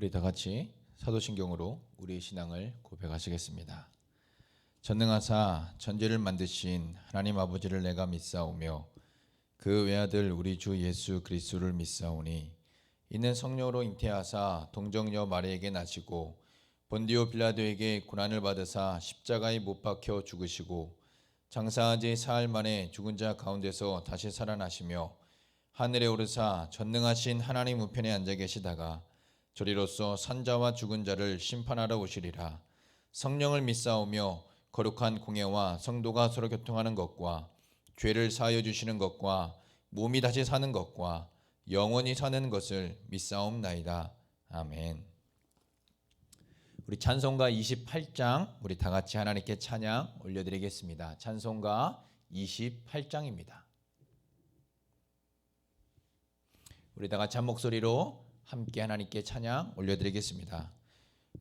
우리 다 같이 사도신경으로 우리의 신앙을 고백하시겠습니다. 전능하사 천지를 만드신 하나님 아버지를 내가 믿사오며 그 외아들 우리 주 예수 그리스도를 믿사오니 이는 성령으로 잉태하사 동정녀 마리에게 나시고 본디오 빌라도에게 고난을 받으사 십자가에 못 박혀 죽으시고 장사한 지 사흘 만에 죽은 자 가운데서 다시 살아나시며 하늘에 오르사 전능하신 하나님 우편에 앉아 계시다가 저리로서 산자와 죽은 자를 심판하러 오시리라. 성령을 믿사오며 거룩한 공예와 성도가 서로 교통하는 것과 죄를 사하여 주시는 것과 몸이 다시 사는 것과 영원히 사는 것을 믿사옵나이다. 아멘. 우리 찬송가 28장 우리 다 같이 하나님께 찬양 올려드리겠습니다. 찬송가 28장입니다. 우리 다 같이 한 목소리로 함께 하나님께 찬양 올려드리겠습니다.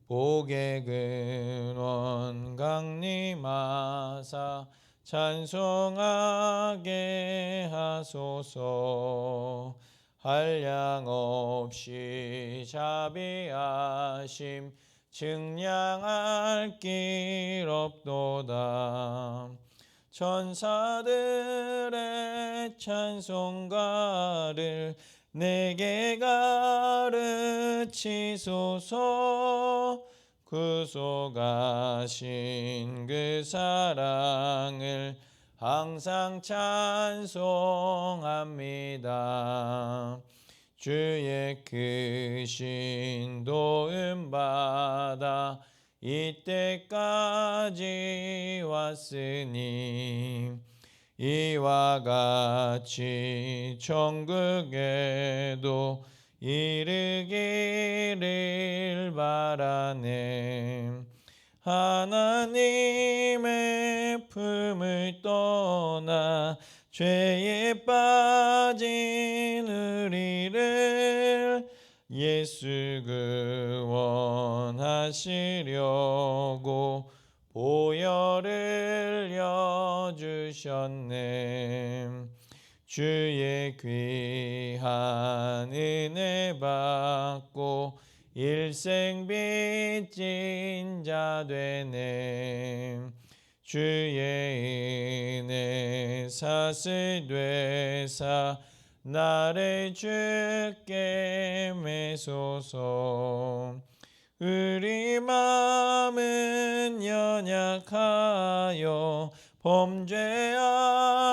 복의 근원 강림하사 찬송하게 하소서. 한량 없이 자비하심 증량할 길 없도다. 천사들의 찬송가를 내게 가르치소서. 구속하신 그 사랑을 항상 찬송합니다. 주의 크신 도움 받아 이때까지 왔으니 이와 같이 천국에도 이르기를 바라네. 하나님의 품을 떠나 죄에 빠진 우리를 예수 구원하시려고 보혈을 여주셨네. 주의 귀한 은혜 받고 일생 빚진 자 되네. 주의 은혜 사슬 되사 나를 주께 매소서. 우리 마음은 연약하여 범죄하기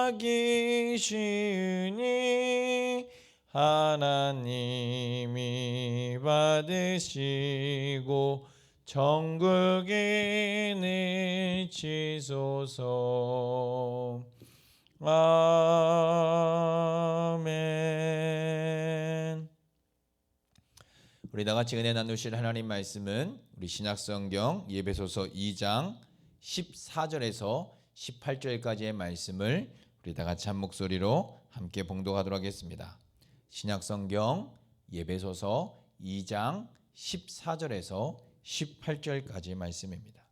쉬우니 하나님이 받으시고 천국에 넣으시소서. 아멘. 우리 다 같이 은혜 나누실 하나님 말씀은 우리 신약성경 예배소서 2장 14절에서 18절까지의 말씀을 우리 다 같이 한 목소리로 함께 봉독하도록 하겠습니다. 신약성경 예배소서 2장 14절에서 18절까지의 말씀입니다.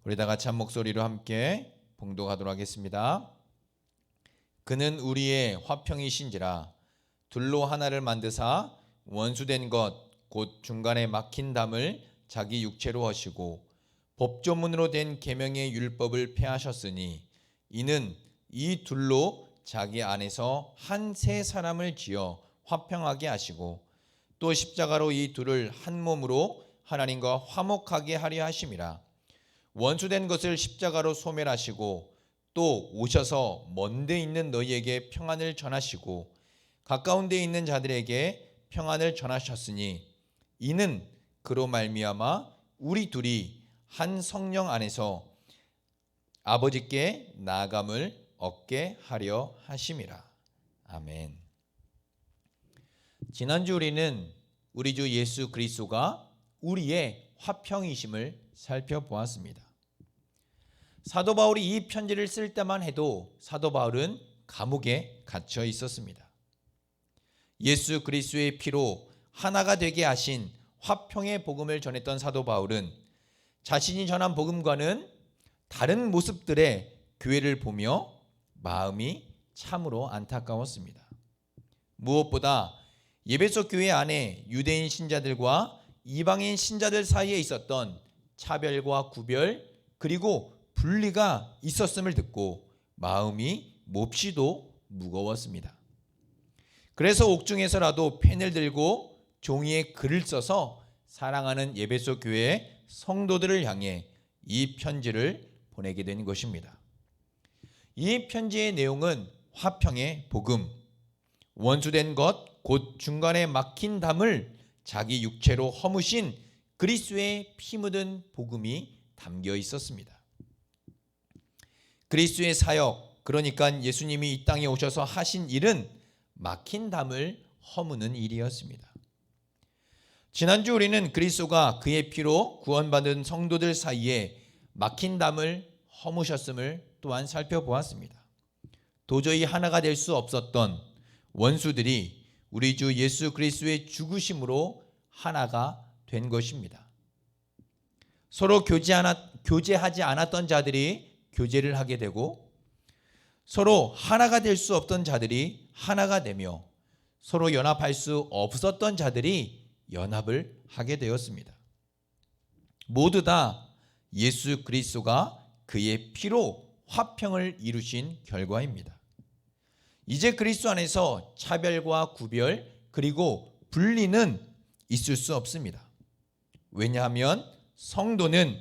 우리 다 같이 한 목소리로 함께 봉독하도록 하겠습니다. 그는 우리의 화평이신지라 둘로 하나를 만드사 원수된 것 곧 중간에 막힌 담을 자기 육체로 하시고 법조문으로 된 계명의 율법을 폐하셨으니 이는 이 둘로 자기 안에서 한 세 사람을 지어 화평하게 하시고 또 십자가로 이 둘을 한 몸으로 하나님과 화목하게 하려 하심이라. 원수된 것을 십자가로 소멸하시고 또 오셔서 먼데 있는 너희에게 평안을 전하시고 가까운 데 있는 자들에게 평안을 전하셨으니 이는 그로 말미암아 우리 둘이 한 성령 안에서 아버지께 나아감을 얻게 하려 하심이라. 아멘. 지난주 우리는 우리 주 예수 그리스도가 우리의 화평이심을 살펴보았습니다. 사도 바울이 이 편지를 쓸 때만 해도 사도 바울은 감옥에 갇혀 있었습니다. 예수 그리스도의 피로 하나가 되게 하신 화평의 복음을 전했던 사도 바울은 자신이 전한 복음과는 다른 모습들의 교회를 보며 마음이 참으로 안타까웠습니다. 무엇보다 예배소 교회 안에 유대인 신자들과 이방인 신자들 사이에 있었던 차별과 구별 그리고 분리가 있었음을 듣고 마음이 몹시도 무거웠습니다. 그래서 옥중에서라도 펜을 들고 종이에 글을 써서 사랑하는 예배소 교회 성도들을 향해 이 편지를 보내게 된 것입니다. 이 편지의 내용은 화평의 복음, 원수된 것, 곧 중간에 막힌 담을 자기 육체로 허무신 그리스도의 피 묻은 복음이 담겨 있었습니다. 그리스도의 사역, 그러니까 예수님이 이 땅에 오셔서 하신 일은 막힌 담을 허무는 일이었습니다. 지난주 우리는 그리스도가 그의 피로 구원받은 성도들 사이에 막힌 담을 허무셨음을 또한 살펴보았습니다. 도저히 하나가 될 수 없었던 원수들이 우리 주 예수 그리스도의 죽으심으로 하나가 된 것입니다. 서로 교제하지 않았던 자들이 교제를 하게 되고 서로 하나가 될 수 없던 자들이 하나가 되며 서로 연합할 수 없었던 자들이 연합을 하게 되었습니다. 모두 다 예수 그리스도가 그의 피로 화평을 이루신 결과입니다. 이제 그리스도 안에서 차별과 구별 그리고 분리는 있을 수 없습니다. 왜냐하면 성도는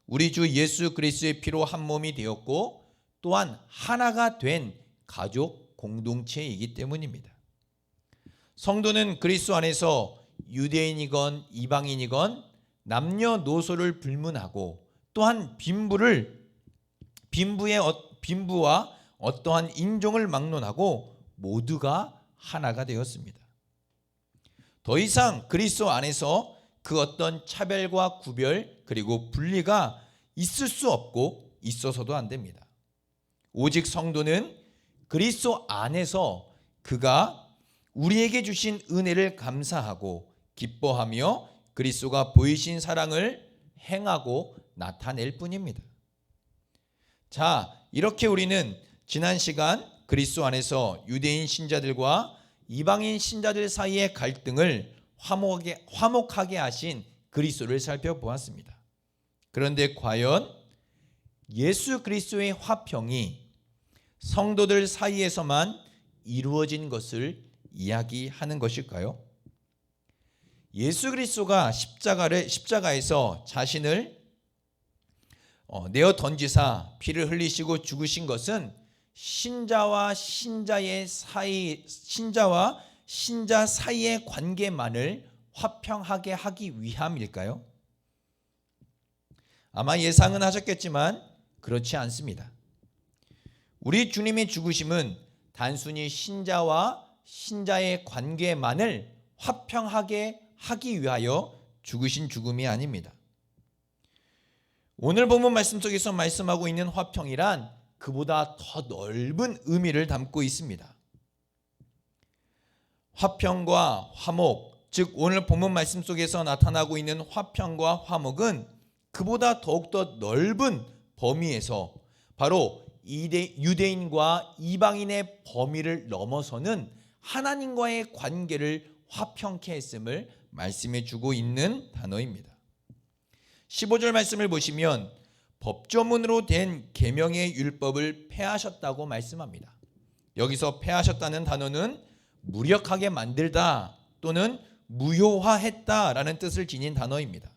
우리 주 예수 그리스도의 피로 한 몸이 되었고 또한 하나가 된 가족 공동체이기 때문입니다. 성도는 그리스도 안에서 유대인이건 이방인이건 남녀노소를 불문하고 또한 빈부와 어떠한 인종을 막론하고 모두가 하나가 되었습니다. 더 이상 그리스도 안에서 그 어떤 차별과 구별 그리고 분리가 있을 수 없고 있어서도 안 됩니다. 오직 성도는 그리스도 안에서 그가 우리에게 주신 은혜를 감사하고 기뻐하며 그리스도가 보이신 사랑을 행하고 나타낼 뿐입니다. 자, 이렇게 우리는 지난 시간 그리스도 안에서 유대인 신자들과 이방인 신자들 사이의 갈등을 화목하게 하신 그리스도를 살펴보았습니다. 그런데 과연 예수 그리스도의 화평이 성도들 사이에서만 이루어진 것을 이야기하는 것일까요? 예수 그리스도가 십자가에서 자신을 내어 던지사 피를 흘리시고 죽으신 것은 신자와 신자 사이의 관계만을 화평하게 하기 위함일까요? 아마 예상은 하셨겠지만 그렇지 않습니다. 우리 주님의 죽으심은 단순히 신자와 신자의 관계만을 화평하게 하기 위하여 죽으신 죽음이 아닙니다. 오늘 본문 말씀 속에서 말씀하고 있는 화평이란 그보다 더 넓은 의미를 담고 있습니다. 화평과 화목, 즉 오늘 본문 말씀 속에서 나타나고 있는 화평과 화목은 그보다 더욱더 넓은 범위에서 바로 유대인과 이방인의 범위를 넘어서는 하나님과의 관계를 화평케 했음을 말씀해 주고 있는 단어입니다. 15절 말씀을 보시면 법조문으로 된 계명의 율법을 폐하셨다고 말씀합니다. 여기서 폐하셨다는 단어는 무력하게 만들다 또는 무효화했다라는 뜻을 지닌 단어입니다.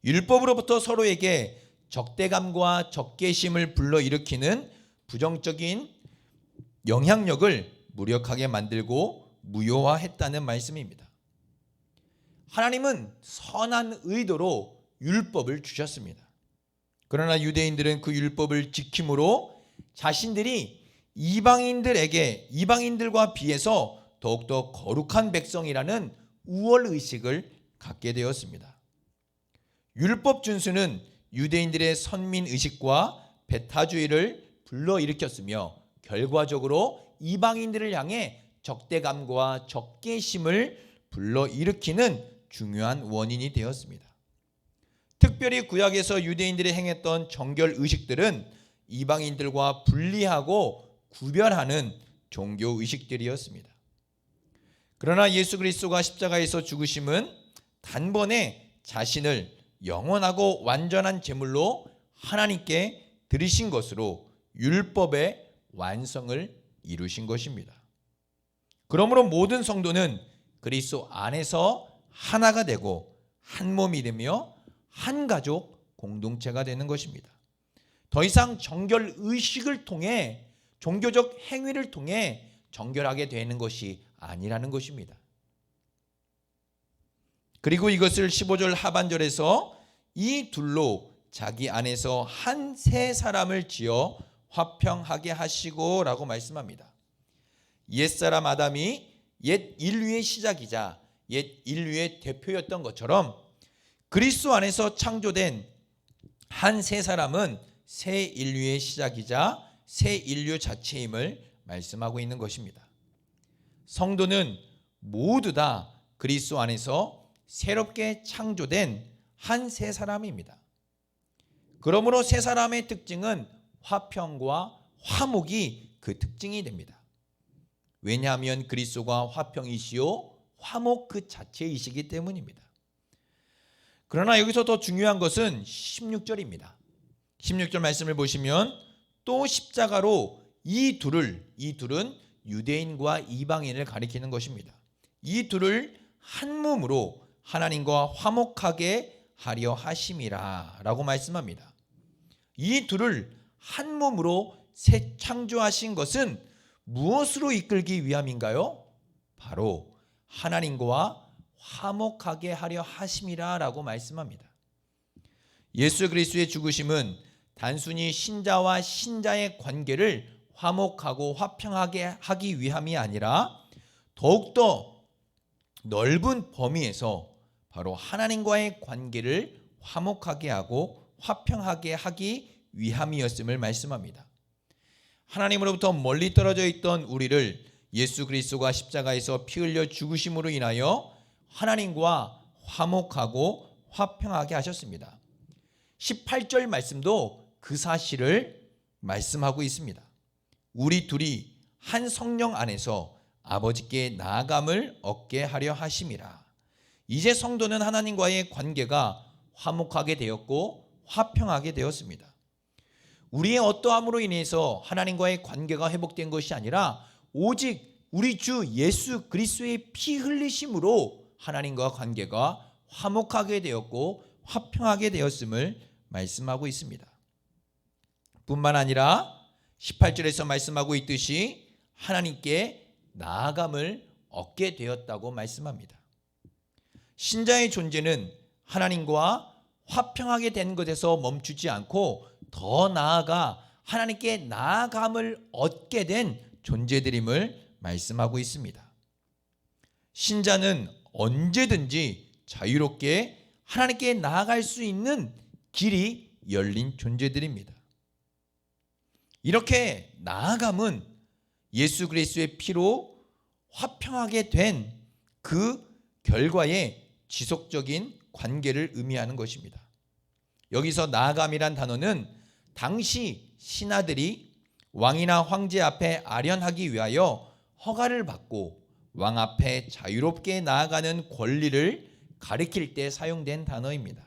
율법으로부터 서로에게 적대감과 적개심을 불러일으키는 부정적인 영향력을 무력하게 만들고 무효화했다는 말씀입니다. 하나님은 선한 의도로 율법을 주셨습니다. 그러나 유대인들은 그 율법을 지킴으로 자신들이 이방인들과 비해서 더욱더 거룩한 백성이라는 우월의식을 갖게 되었습니다. 율법 준수는 유대인들의 선민의식과 배타주의를 불러일으켰으며 결과적으로 이방인들을 향해 적대감과 적개심을 불러일으키는 중요한 원인이 되었습니다. 특별히 구약에서 유대인들이 행했던 정결의식들은 이방인들과 분리하고 구별하는 종교의식들이었습니다. 그러나 예수 그리스도가 십자가에서 죽으심은 단번에 자신을 영원하고 완전한 제물로 하나님께 드리신 것으로 율법의 완성을 이루신 것입니다. 그러므로 모든 성도는 그리스도 안에서 하나가 되고 한 몸이 되며 한 가족 공동체가 되는 것입니다. 더 이상 정결 의식을 통해 종교적 행위를 통해 정결하게 되는 것이 아니라는 것입니다. 그리고 이것을 15절 하반절에서 이 둘로 자기 안에서 한 새 사람을 지어 화평하게 하시고 라고 말씀합니다. 옛사람 아담이 옛 인류의 시작이자 옛 인류의 대표였던 것처럼 그리스도 안에서 창조된 한 새 사람은 새 인류의 시작이자 새 인류 자체임을 말씀하고 있는 것입니다. 성도는 모두 다 그리스도 안에서 새롭게 창조된 한 새 사람입니다. 그러므로 새 사람의 특징은 화평과 화목이 그 특징이 됩니다. 왜냐하면 그리스도가 화평이시요 화목 그 자체이시기 때문입니다. 그러나 여기서 더 중요한 것은 16절입니다. 16절 말씀을 보시면 또 십자가로 이 둘은 유대인과 이방인을 가리키는 것입니다. 이 둘을 한 몸으로 하나님과 화목하게 하려 하심이라 라고 말씀합니다. 이 둘을 한 몸으로 새 창조하신 것은 무엇으로 이끌기 위함인가요? 바로 하나님과 화목하게 하려 하심이라 라고 말씀합니다. 예수 그리스도의 죽으심은 단순히 신자와 신자의 관계를 화목하고 화평하게 하기 위함이 아니라 더욱더 넓은 범위에서 바로 하나님과의 관계를 화목하게 하고 화평하게 하기 위함이었음을 말씀합니다. 하나님으로부터 멀리 떨어져 있던 우리를 예수 그리스도가 십자가에서 피 흘려 죽으심으로 인하여 하나님과 화목하고 화평하게 하셨습니다. 18절 말씀도 그 사실을 말씀하고 있습니다. 우리 둘이 한 성령 안에서 아버지께 나아감을 얻게 하려 하심이라. 이제 성도는 하나님과의 관계가 화목하게 되었고 화평하게 되었습니다. 우리의 어떠함으로 인해서 하나님과의 관계가 회복된 것이 아니라 오직 우리 주 예수 그리스도의 피 흘리심으로 하나님과 관계가 화목하게 되었고 화평하게 되었음을 말씀하고 있습니다. 뿐만 아니라 18절에서 말씀하고 있듯이 하나님께 나아감을 얻게 되었다고 말씀합니다. 신자의 존재는 하나님과 화평하게 된 것에서 멈추지 않고 더 나아가 하나님께 나아감을 얻게 된 존재들임을 말씀하고 있습니다. 신자는 언제든지 자유롭게 하나님께 나아갈 수 있는 길이 열린 존재들입니다. 이렇게 나아감은 예수 그리스도의 피로 화평하게 된 그 결과의 지속적인 관계를 의미하는 것입니다. 여기서 나아감이란 단어는 당시 신하들이 왕이나 황제 앞에 아련하기 위하여 허가를 받고 왕 앞에 자유롭게 나아가는 권리를 가리킬 때 사용된 단어입니다.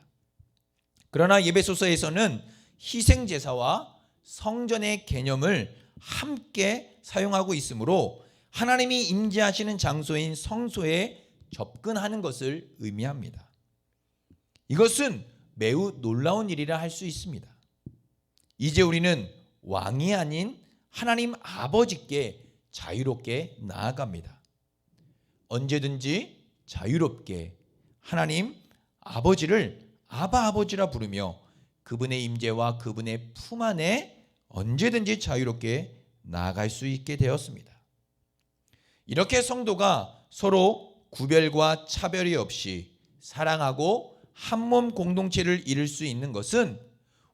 그러나 에베소서에서는 희생제사와 성전의 개념을 함께 사용하고 있으므로 하나님이 임재하시는 장소인 성소에 접근하는 것을 의미합니다. 이것은 매우 놀라운 일이라 할 수 있습니다. 이제 우리는 왕이 아닌 하나님 아버지께 자유롭게 나아갑니다. 언제든지 자유롭게 하나님 아버지를 아바 아버지라 부르며 그분의 임재와 그분의 품 안에 언제든지 자유롭게 나아갈 수 있게 되었습니다. 이렇게 성도가 서로 구별과 차별이 없이 사랑하고 한몸 공동체를 이룰 수 있는 것은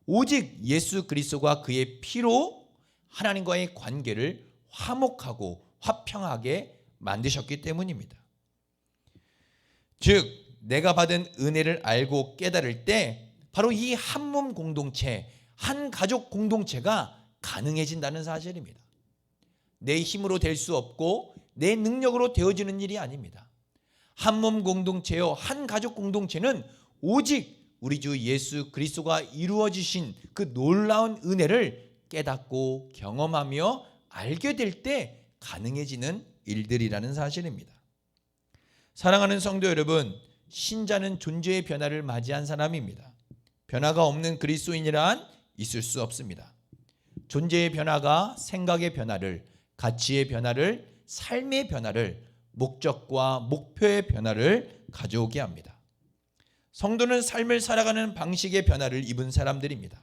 오직 예수 그리스도가 그의 피로 하나님과의 관계를 화목하고 화평하게 만드셨기 때문입니다. 즉 내가 받은 은혜를 알고 깨달을 때 바로 이 한몸 공동체, 한 가족 공동체가 가능해진다는 사실입니다. 내 힘으로 될 수 없고 내 능력으로 되어지는 일이 아닙니다. 한 몸 공동체요, 한 가족 공동체는 오직 우리 주 예수 그리스도가 이루어 주신 그 놀라운 은혜를 깨닫고 경험하며 알게 될 때 가능해지는 일들이라는 사실입니다. 사랑하는 성도 여러분, 신자는 존재의 변화를 맞이한 사람입니다. 변화가 없는 그리스도인이란 있을 수 없습니다. 존재의 변화가 생각의 변화를, 가치의 변화를, 삶의 변화를, 목적과 목표의 변화를 가져오게 합니다. 성도는 삶을 살아가는 방식의 변화를 입은 사람들입니다.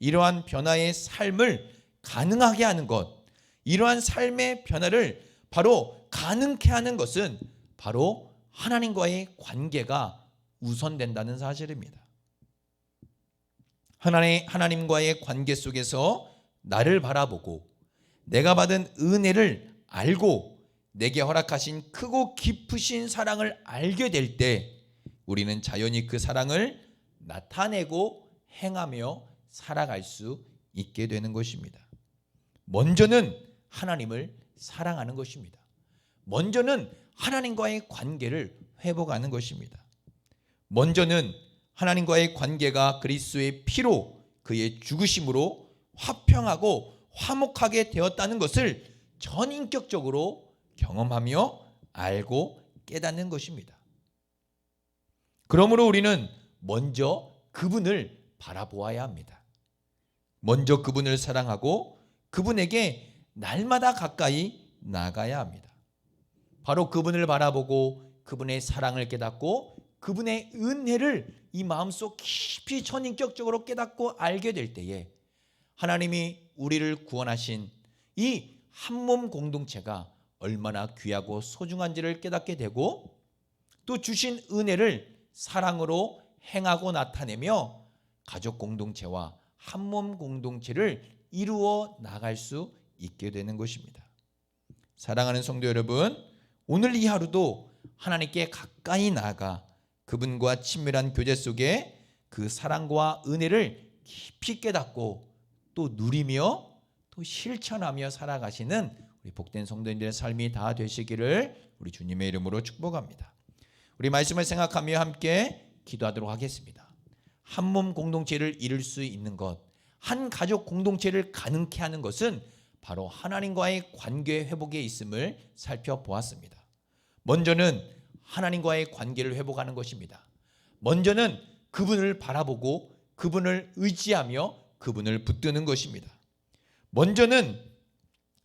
이러한 변화의 삶을 가능하게 하는 것, 이러한 삶의 변화를 바로 가능케 하는 것은 바로 하나님과의 관계가 우선된다는 사실입니다. 하나님과의 관계 속에서 나를 바라보고 내가 받은 은혜를 알고 내게 허락하신 크고 깊으신 사랑을 알게 될 때 우리는 자연히 그 사랑을 나타내고 행하며 살아갈 수 있게 되는 것입니다. 먼저는 하나님을 사랑하는 것입니다. 먼저는 하나님과의 관계를 회복하는 것입니다. 먼저는 하나님과의 관계가 그리스도의 피로 그의 죽으심으로 화평하고 화목하게 되었다는 것을 전인격적으로 경험하며 알고 깨닫는 것입니다. 그러므로 우리는 먼저 그분을 바라보아야 합니다. 먼저 그분을 사랑하고 그분에게 날마다 가까이 나아가야 합니다. 바로 그분을 바라보고 그분의 사랑을 깨닫고 그분의 은혜를 이 마음속 깊이 전인격적으로 깨닫고 알게 될 때에 하나님이 우리를 구원하신 이 한 몸 공동체가 얼마나 귀하고 소중한지를 깨닫게 되고 또 주신 은혜를 사랑으로 행하고 나타내며 가족 공동체와 한 몸 공동체를 이루어 나갈 수 있게 되는 것입니다. 사랑하는 성도 여러분, 오늘 이 하루도 하나님께 가까이 나아가 그분과 친밀한 교제 속에 그 사랑과 은혜를 깊이 깨닫고 또 누리며 또 실천하며 살아가시는 우리 복된 성도님들의 삶이 다 되시기를 우리 주님의 이름으로 축복합니다. 우리 말씀을 생각하며 함께 기도하도록 하겠습니다. 한 몸 공동체를 이룰 수 있는 것, 한 가족 공동체를 가능케 하는 것은 바로 하나님과의 관계 회복에 있음을 살펴보았습니다. 먼저는 하나님과의 관계를 회복하는 것입니다. 먼저는 그분을 바라보고 그분을 의지하며 그분을 붙드는 것입니다. 먼저는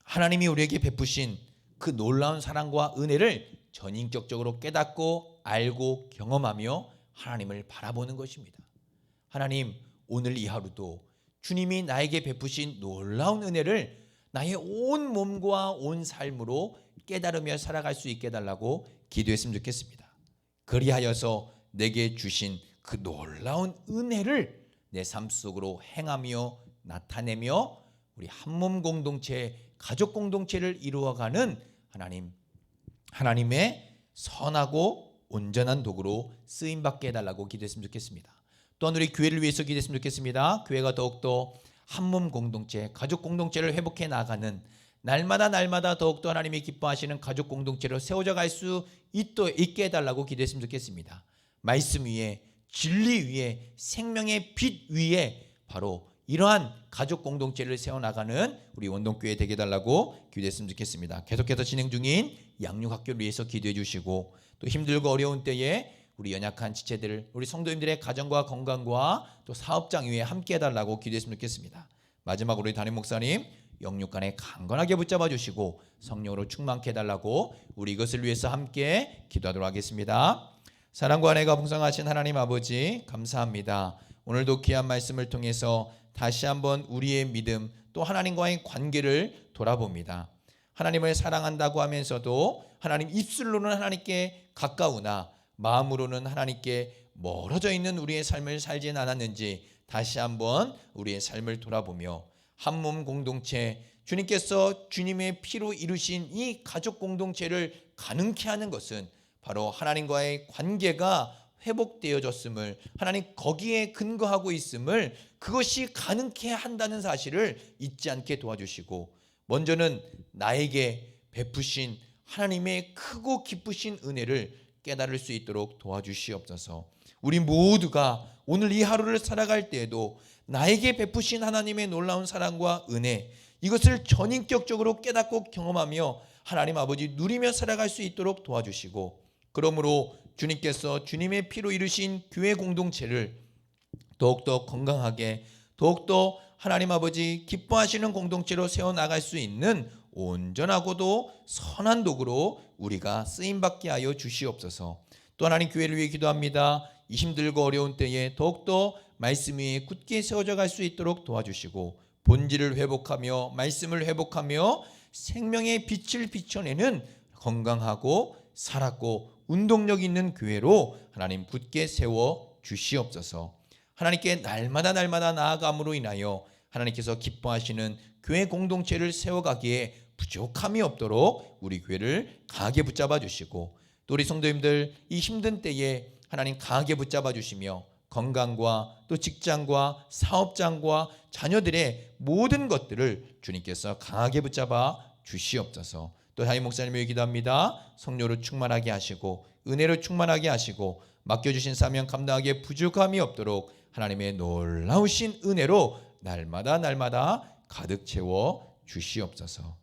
하나님이 우리에게 베푸신 그 놀라운 사랑과 은혜를 전인격적으로 깨닫고 알고 경험하며 하나님을 바라보는 것입니다. 하나님, 오늘 이 하루도 주님이 나에게 베푸신 놀라운 은혜를 나의 온 몸과 온 삶으로 깨달으며 살아갈 수 있게 해달라고 기도했으면 좋겠습니다. 그리하여서 내게 주신 그 놀라운 은혜를 내 삶 속으로 행하며 나타내며 우리 한 몸 공동체, 가족 공동체를 이루어가는 하나님의 선하고 온전한 도구로 쓰임받게 해달라고 기도했으면 좋겠습니다. 또한 우리 교회를 위해서 기도했으면 좋겠습니다. 교회가 더욱더 한 몸 공동체, 가족 공동체를 회복해 나가는 날마다 더욱더 하나님이 기뻐하시는 가족 공동체로 세워져 갈 수 있게 해달라고 기도했으면 좋겠습니다. 말씀 위에, 진리 위에, 생명의 빛 위에 바로 이러한 가족 공동체를 세워나가는 우리 원동교회 되게 해달라고 기도했으면 좋겠습니다. 계속해서 진행 중인 양육학교를 위해서 기도해 주시고 또 힘들고 어려운 때에 우리 연약한 지체들, 우리 성도님들의 가정과 건강과 또 사업장 위에 함께 해달라고 기도했으면 좋겠습니다. 마지막으로 우리 담임 목사님 영육간에 강건하게 붙잡아 주시고 성령으로 충만케 해달라고 우리 이것을 위해서 함께 기도하도록 하겠습니다. 사랑과 은혜가 풍성하신 하나님 아버지 감사합니다. 오늘도 귀한 말씀을 통해서 다시 한번 우리의 믿음 또 하나님과의 관계를 돌아봅니다. 하나님을 사랑한다고 하면서도 하나님 입술로는 하나님께 가까우나 마음으로는 하나님께 멀어져 있는 우리의 삶을 살진 않았는지 다시 한번 우리의 삶을 돌아보며 한 몸 공동체, 주님께서 주님의 피로 이루신 이 가족 공동체를 가능케 하는 것은 바로 하나님과의 관계가 회복되어졌음을, 하나님 거기에 근거하고 있음을, 그것이 가능케 한다는 사실을 잊지 않게 도와주시고 먼저는 나에게 베푸신 하나님의 크고 기쁘신 은혜를 깨달을 수 있도록 도와주시옵소서. 우리 모두가 오늘 이 하루를 살아갈 때에도 나에게 베푸신 하나님의 놀라운 사랑과 은혜, 이것을 전인격적으로 깨닫고 경험하며 하나님 아버지 누리며 살아갈 수 있도록 도와주시고, 그러므로 주님께서 주님의 피로 이루신 교회 공동체를 더욱더 건강하게, 더욱더 하나님 아버지 기뻐하시는 공동체로 세워나갈 수 있는 온전하고도 선한 도구로 우리가 쓰임받게 하여 주시옵소서. 또 하나님, 교회를 위해 기도합니다. 이 힘들고 어려운 때에 더욱더 말씀 위에 굳게 세워져 갈 수 있도록 도와주시고, 본질을 회복하며 말씀을 회복하며 생명의 빛을 비춰내는 건강하고 살았고 운동력 있는 교회로 하나님 굳게 세워 주시옵소서. 하나님께 날마다 나아감으로 인하여 하나님께서 기뻐하시는 교회 공동체를 세워가기에 부족함이 없도록 우리 교회를 강하게 붙잡아 주시고, 또 우리 성도님들 이 힘든 때에 하나님 강하게 붙잡아 주시며 건강과 또 직장과 사업장과 자녀들의 모든 것들을 주님께서 강하게 붙잡아 주시옵소서. 또 하임 목사님을 기도합니다. 성령으로 충만하게 하시고 은혜로 충만하게 하시고 맡겨주신 사명 감당하기에 부족함이 없도록 하나님의 놀라우신 은혜로 날마다 가득 채워 주시옵소서.